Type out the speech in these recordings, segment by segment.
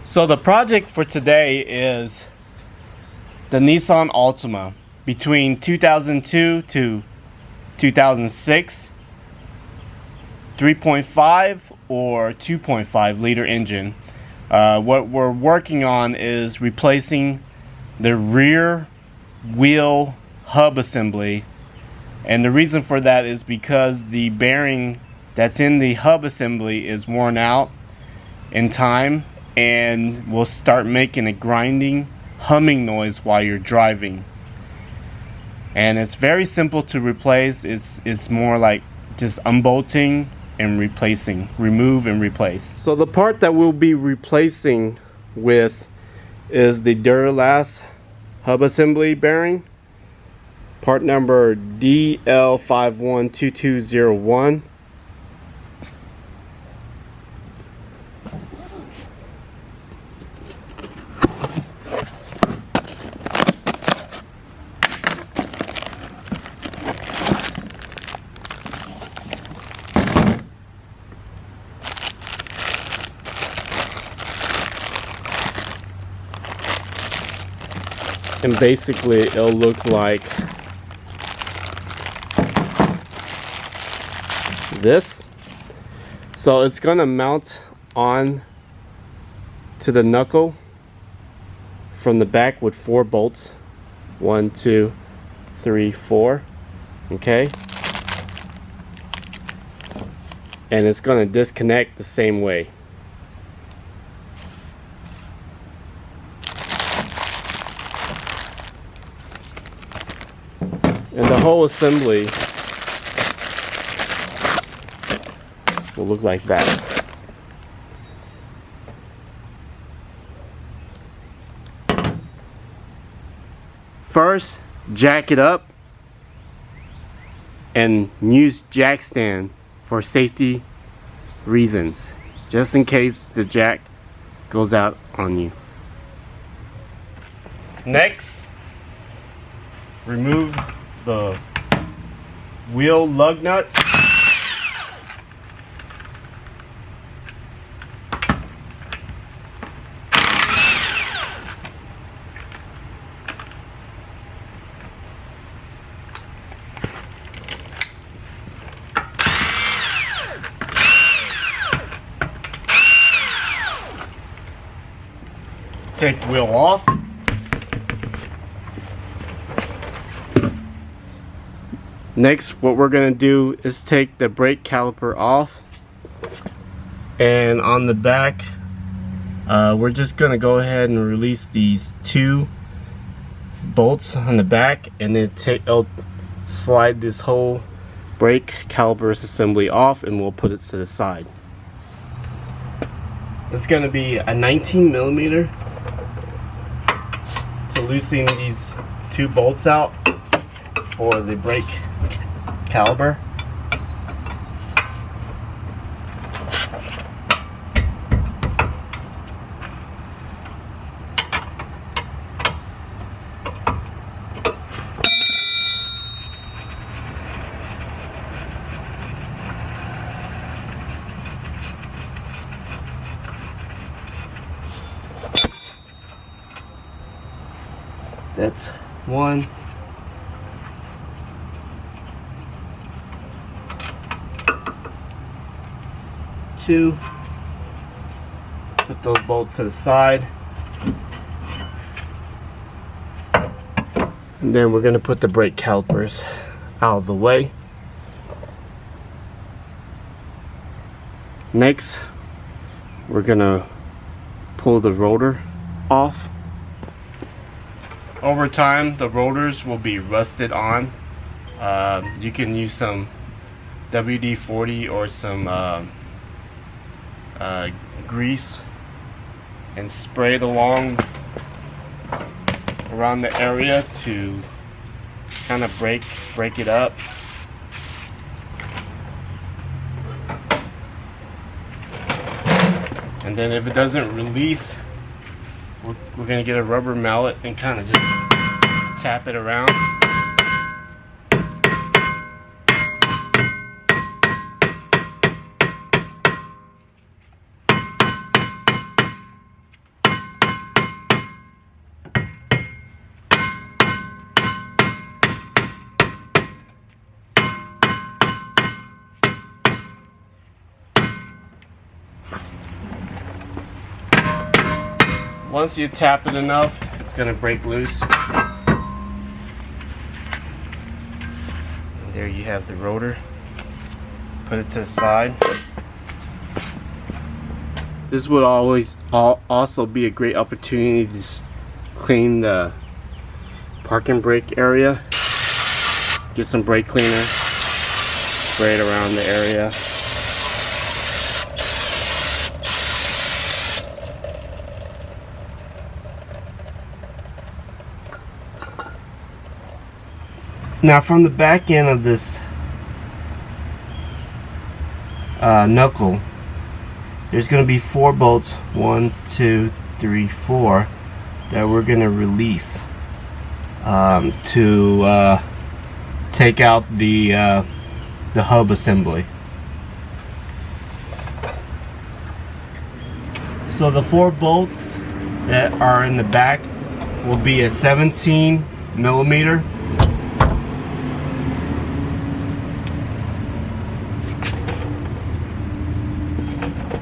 So the project for today is the Nissan Altima between 2002 to 2006, 3.5 or 2.5 liter engine. What we're working on is replacing the rear wheel hub assembly, and the reason for that is because the bearing that's in the hub assembly is worn out in time and will start making a grinding, humming noise while you're driving. And it's very simple to replace. It's more like just unbolting and replacing, remove and replace. So the part that we'll be replacing with is the Duralast hub assembly bearing, part number DL512201. And basically it'll look like this. So it's gonna mount on to the knuckle from the back with 4 bolts. 1, 2, 3, 4. Okay. And it's gonna disconnect the same way. And the whole assembly will look like that. First, jack it up and use jack stand for safety reasons, just in case the jack goes out on you. Next, remove the wheel lug nuts. Take the wheel off. Next, what we're going to do is take the brake caliper off, and on the back we're just going to go ahead and release these 2 bolts on the back, and then I'll slide this whole brake caliper assembly off, and we'll put it to the side. It's going to be a 19mm to loosen these 2 bolts out for the brake caliper. That's 1. Two. Put those bolts to the side, and then we're going to put the brake calipers out of the way. Next, we're going to pull the rotor off. Over time, the rotors will be rusted on. You can use some WD-40 or some grease and spray it around the area to kind of break it up. And then if it doesn't release, we're gonna get a rubber mallet and kind of just tap it around. Once you tap it enough, it's gonna break loose. And there you have the rotor. Put it to the side. This would also be a great opportunity to clean the parking brake area. Get some brake cleaner, spray it around the area. Now from the back end of this knuckle, there's going to be 4 bolts, 1, 2, 3, 4, that we're going to release to take out the hub assembly. So the 4 bolts that are in the back will be a 17 millimeter.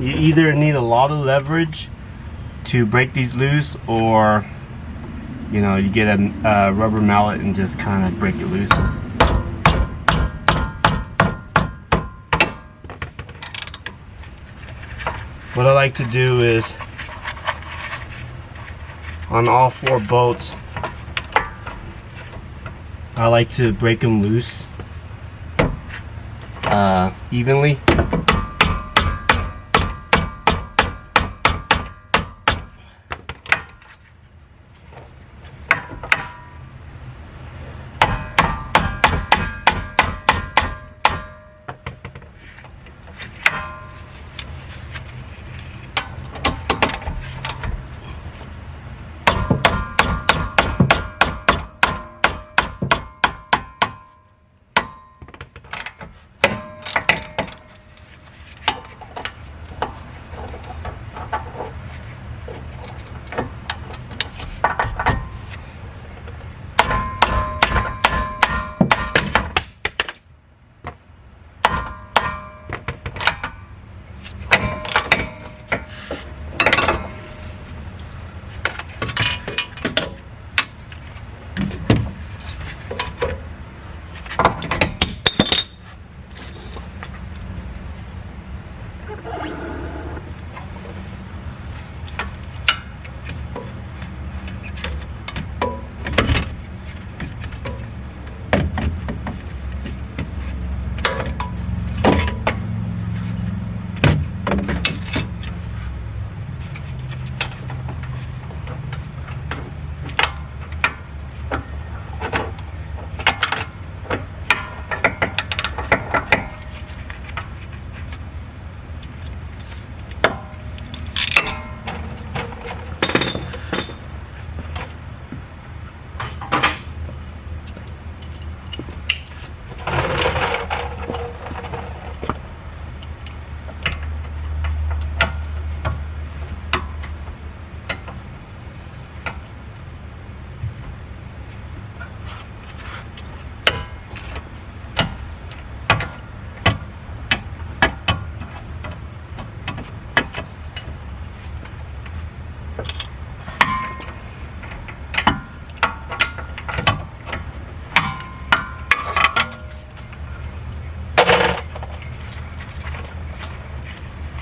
You either need a lot of leverage to break these loose, or you know, you get a rubber mallet and just kind of break it loose. What I like to do is, on all 4 bolts, I like to break them loose evenly.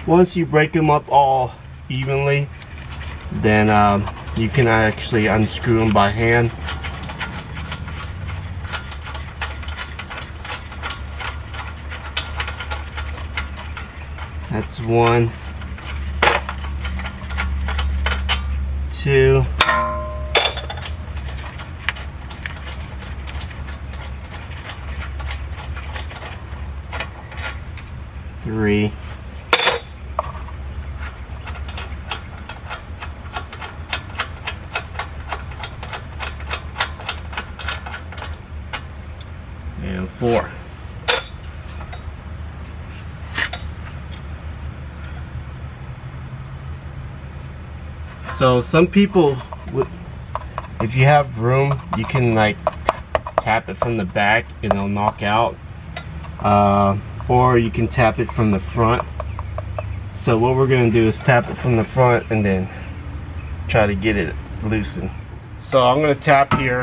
Once you break them up all evenly, then you can actually unscrew them by hand. That's 1, 2, 3, and 4. So some people, if you have room, you can like tap it from the back and it'll knock out, or you can tap it from the front. So what we're going to do is tap it from the front and then try to get it loosened. So I'm going to tap here.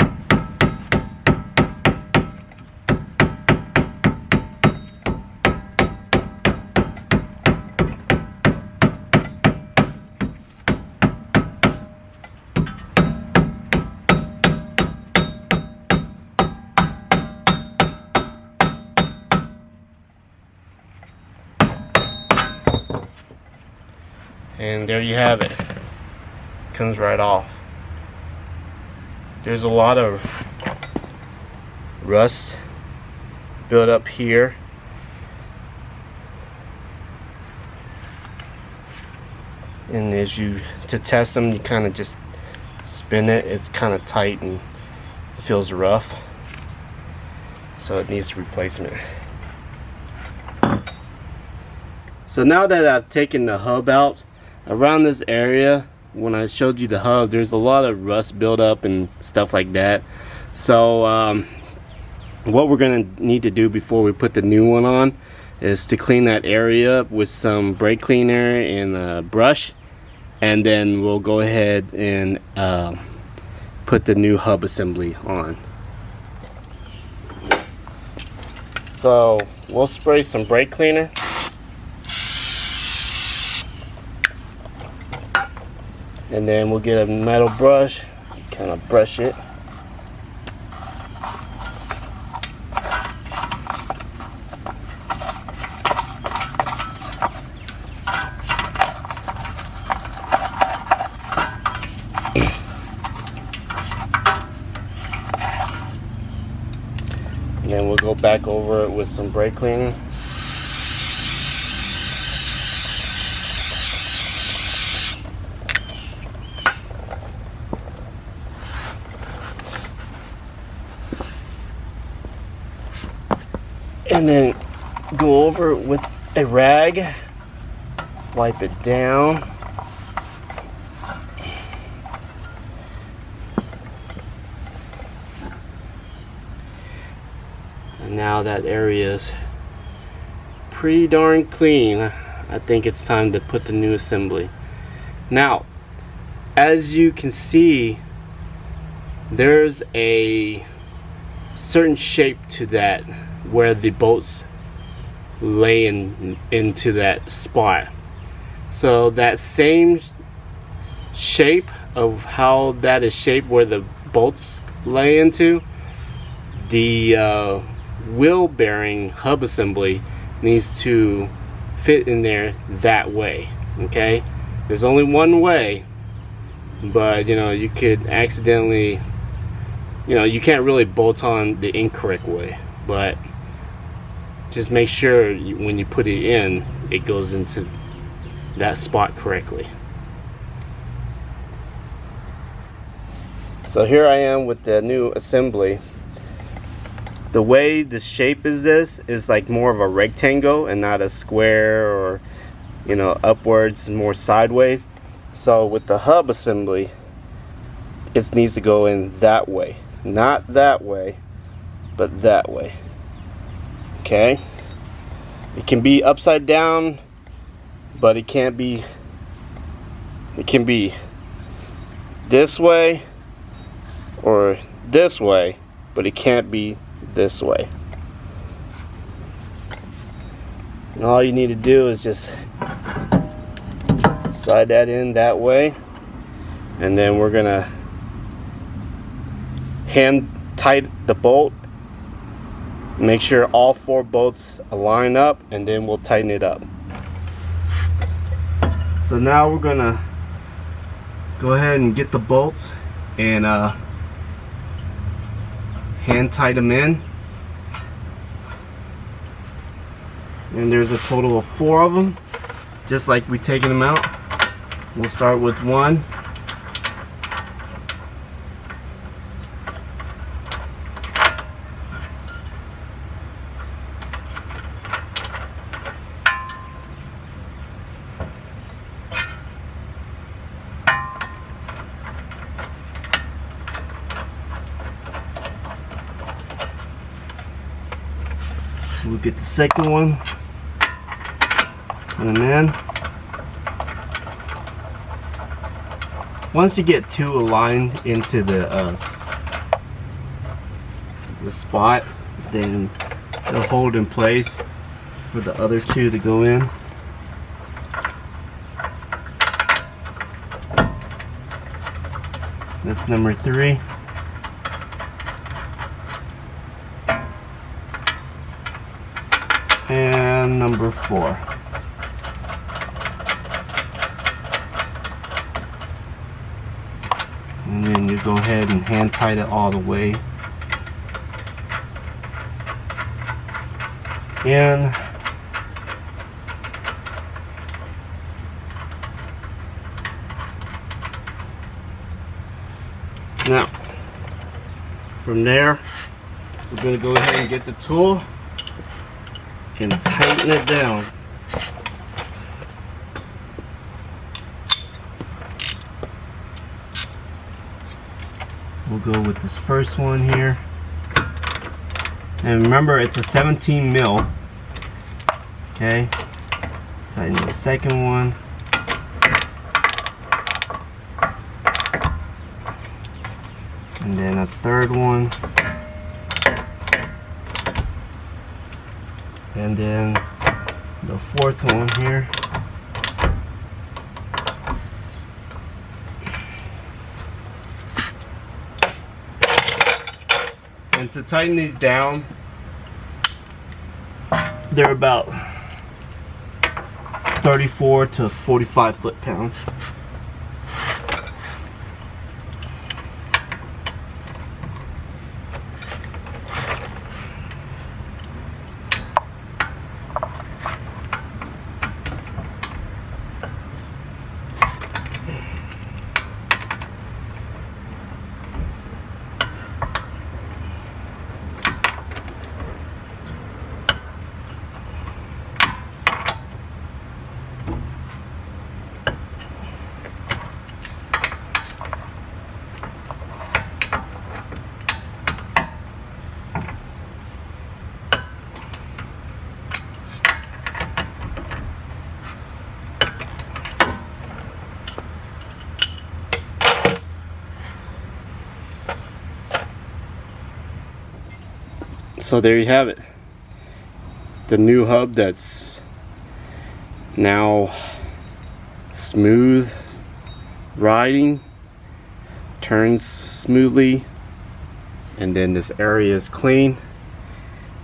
And there you have it. Comes right off. There's a lot of rust built up here. And to test them, you kind of just spin it. It's kind of tight and feels rough. So it needs replacement. So now that I've taken the hub out, around this area, when I showed you the hub, there's a lot of rust buildup and stuff like that. So what we're going to need to do before we put the new one on is to clean that area up with some brake cleaner and a brush, and then we'll go ahead and put the new hub assembly on. So we'll spray some brake cleaner. And then we'll get a metal brush, kind of brush it. And then we'll go back over it with some brake cleaner. And then go over it with a rag, wipe it down. And now that area is pretty darn clean, I think it's time to put the new assembly. Now, as you can see, there's a certain shape to that where the bolts lay into that spot. So that same shape of how that is shaped where the bolts lay into, the wheel bearing hub assembly needs to fit in there that way. Okay, there's only one way, but you could accidentally, you can't really bolt on the incorrect way, but just make sure when you put it in, it goes into that spot correctly. So here I am with the new assembly. The way the shape this is like more of a rectangle and not a square or upwards and more sideways. So with the hub assembly, it needs to go in that way, not that way, but that way. Okay, it can be upside down, but it can be this way or this way, but it can't be this way. And all you need to do is just slide that in that way, and then we're gonna hand tight the bolt. Make sure all 4 bolts line up, and then we'll tighten it up. So now we're gonna go ahead and get the bolts and hand tight them in. And there's a total of 4 of them, just like we taking them out. We'll start with 1. We'll get the second one, put them in. once you get two aligned into the spot, then they'll hold in place for the other two to go in. That's number 3. And number 4. And then you go ahead and hand tight it all the way in. Now, from there, we're going to go ahead and get the tool and tighten it down. We'll go with this first one here. And remember, it's a 17 mil. Okay. Tighten the second one. And then a third one. And then the fourth one here. And to tighten these down, they're about 34 to 45 foot-pounds. So there you have it, the new hub that's now smooth riding, turns smoothly, and then this area is clean.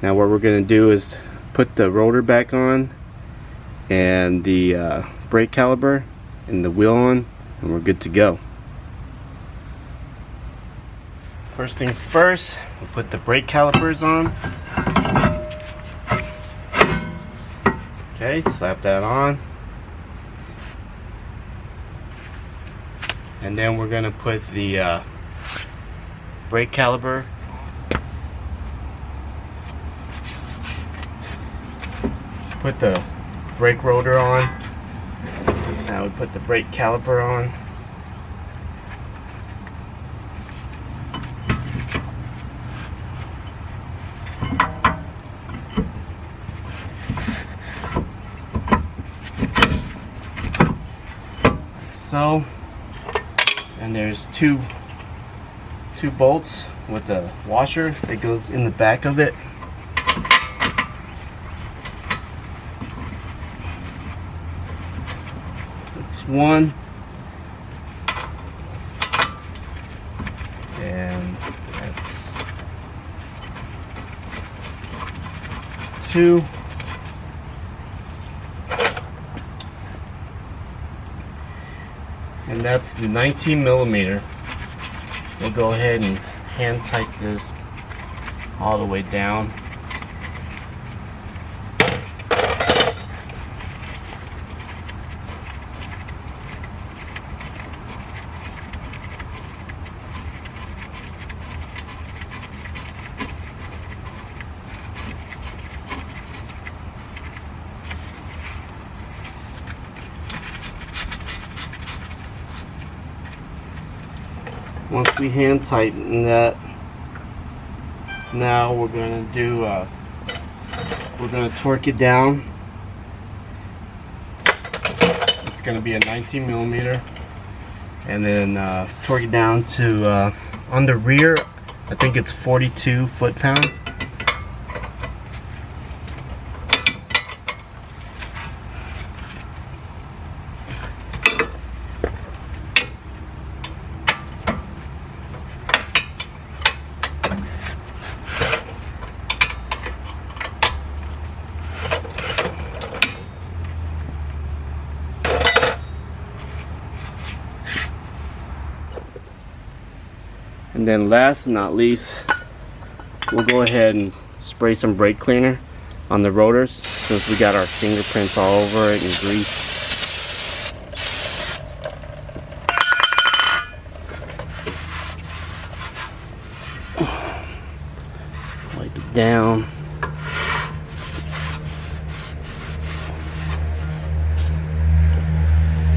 Now what we're going to do is put the rotor back on and the brake caliper and the wheel on, and we're good to go. First thing first, we'll put the brake calipers on. Okay, slap that on. And then we're going to put the brake caliper put the brake rotor on. Now we put the brake caliper on. So, and there's two bolts with the washer that goes in the back of it. That's one, and that's two. And that's the 19 millimeter. We'll go ahead and hand tight this all the way down. Once we hand tighten that, now we're going to do we're going to torque it down. It's going to be a 19 millimeter, and then torque it down to on the rear, I think it's 42 foot-pound. And then last but not least, we'll go ahead and spray some brake cleaner on the rotors since we got our fingerprints all over it and grease. Wipe it down.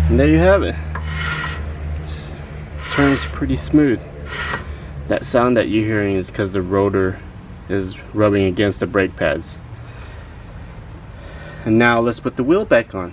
And there you have it. It turns pretty smooth. That sound that you're hearing is because the rotor is rubbing against the brake pads. And now let's put the wheel back on.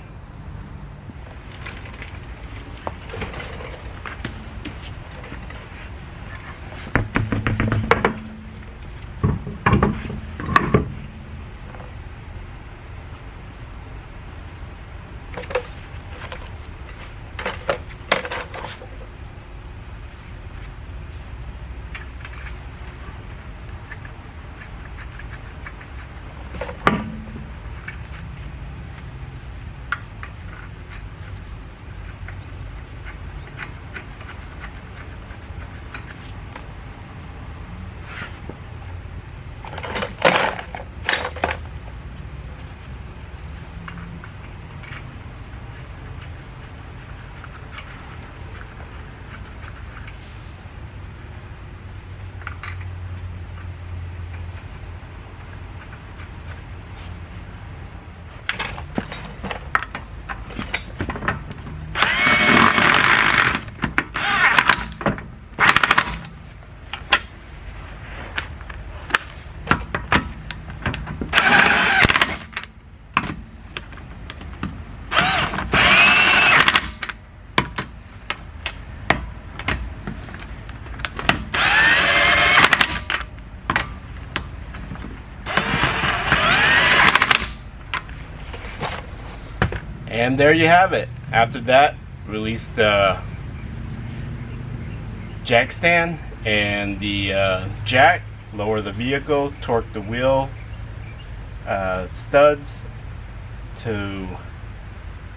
And there you have it. After that, release the jack stand and the jack, lower the vehicle, torque the wheel studs to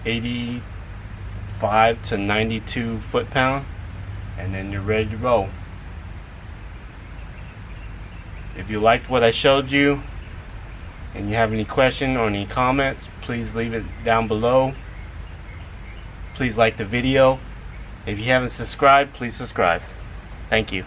85 to 92 foot-pound, and then you're ready to roll. If you liked what I showed you and you have any question or any comments, please leave it down below. Please like the video. If you haven't subscribed, please subscribe. Thank you.